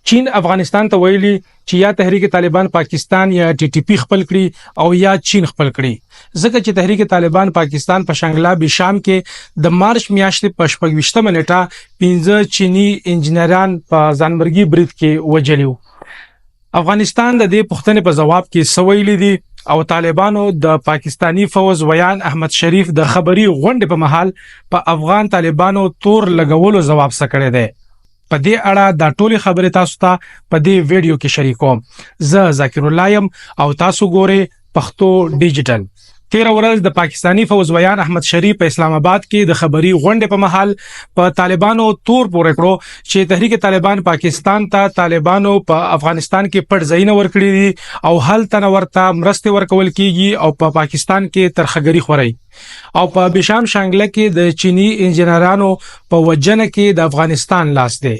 چین افغانستان ته ویلي چې یا تحریک طالبان پاکستان یا ټي ټي پی خپل کړي او یا چین خپل کړي، ځکه چې تحریک طالبان پاکستان په شانګلا بشام کې د مارچ میاشتې په 26 نیټه 15 چینی انجنیران په ځانمرګي برید کې وجلیو. افغانستان د دې پوښتنې په جواب کې سویل دي او طالبانو د پاکستانی فوز ویان احمد شریف د خبري غونډې په محل په افغان طالبانو تور لګولو جواب سکړی دی. په دې اړه د ټولي خبرې تاسو ته په دې ویډیو کې شریکوم. زه ذاکر الله يم او تاسو ګورئ پښتو ډیجیټل. 13 ورځ د پاکستانی فوز ویان احمد شریف په اسلام آباد کې د خبري غونډې په محل په طالبانو تور پورې کړو چې تحریک طالبان پاکستان ته طالبانو په افغانستان کې پټ ځایونه ورکړي دي او هلته ورته مرستې ورکول کیږي او په پاکستان کې ترخګری خوري او په بشام شانګله کې د چینی انجنیرانو په وجنه کې د افغانستان لاس دی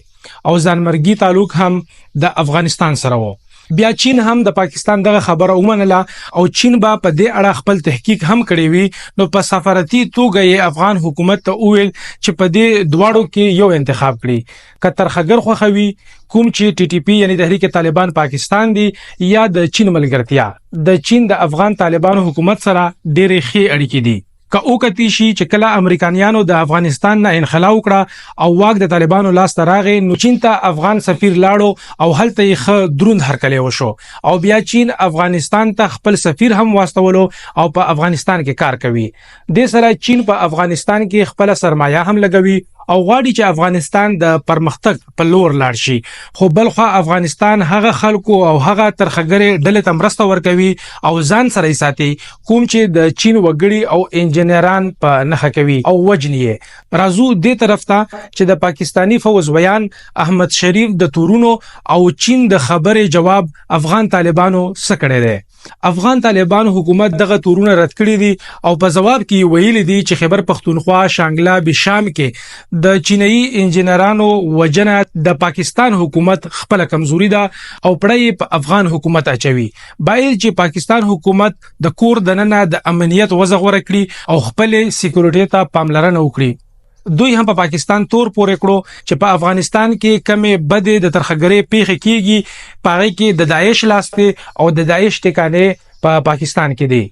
او ځانمرګي تعلق هم د افغانستان سره وو. بیا چین هم د پاکستان دغه خبره ومنله او چین با په دې اړه خپل تحقیق هم کړی وي. نو په سفارتي توګه یې افغان حکومت ته وویل چې په دې دواړو کې یو انتخاب کړي، که ترخګر خوخوي کوم چې ټي ټي پی یعنی تحریک طالبان پاکستان دی یا د چین ملګرتیا. د چین د افغان طالبانو حکومت سره ډېرې ښې اړیکې دي. که اوکتی شي چې کله امریکایانو د افغانستان نه انخلا وکړه او واک د طالبانو لاس ته راغی، نو چین ته افغان سفیر لاړو او هلته یې ښه دروند هرکلی وشو او بیا چین افغانستان ته خپل سفیر هم واستولو او په افغانستان کې کار کوي. د سره چین په افغانستان کې خپل سرمایه هم لګوي او غواړي چې افغانستان د پرمختګ په لور لاړ شي. خو بلخو افغانستان هغه خلکو او هغه ترخګری ډلې ته مرسته ورکوي او ځان سره یې ساتي کوم چې د چین وګړي او انجنیران په نخښه کوي او وجني. راځو دې طرف ته چې د پاکستانی فوز ویان احمد شریف د تورونو او چین د خبرې جواب افغان طالبانو سکړی دی. افغان طالبان حکومت دغه تورونه رد کړی دي او په جواب کې ویلي دي چې خیبر پختونخوا شانګلا بشام کې د چینایي انجنیرانو وجنه د پاکستان حکومت خپل کمزوري ده او پړې په افغان حکومت اچوي. باید چې پاکستان حکومت د کور دننه د امنیت وضع غوړه کړي او خپل سکیورټي ته پاملرنه وکړي. دوی هم په پاکستان تور پورې کړو چې په افغانستان کې کمې بدې د ترخګری پیښې کیږي، پاره کې د داعش لاس دی او د داعش ټکانې په پاکستان کې دی.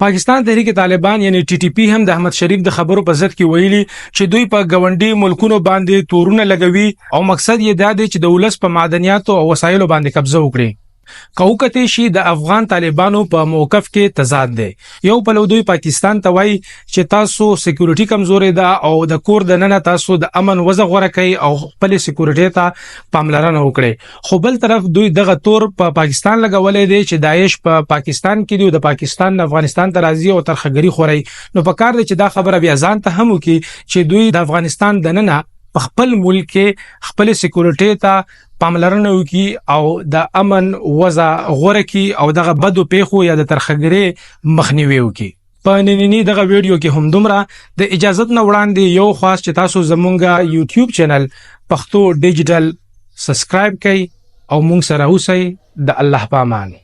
پاکستان تحریک طالبان یعنی ټي ټي پی هم د احمد شریف د خبرو په ضد کې ویلي چې دوی په گاونډي ملکونو باندې تورونه لګوي او مقصد یې دا دی چې د ولس په معدنیاتو او وسایلو باندې قبضه وکړي. کوکته شي د افغان طالبانو په موقف کې تضاد دی. یو په لودوی پاکستان ته وایي چې تاسو سکیورټي کمزوري ده او د کور د ننه تاسو د امن وضع غوړه کوي او خپل سکیورټي ته پاملرنه وکړي. خو بل طرف دوی دغه تور په پاکستان لګولې دي چې داعش په پاکستان کې دی او د پاکستان نه افغانستان ته راځي او ترخګری خوري. نو په کار دی چې دا خبره بیا ځان ته هم وکړي چې دوی د افغانستان د ننه په خپل ملک کې خپل سکیورټي ته پاملرنه وکي او د امن وضع غوړه کی او دغه بدو پیښو یا د ترخګری مخنیوي وکي. په نننی دغه ویډیو کې هم دومره. د اجازت نه وړاندې یو خاص چې تاسو زمونږه یوټیوب چینل پښتو ډیجیټل سبسکرایب کړئ او مونږ سره اوسئ. د الله په امان.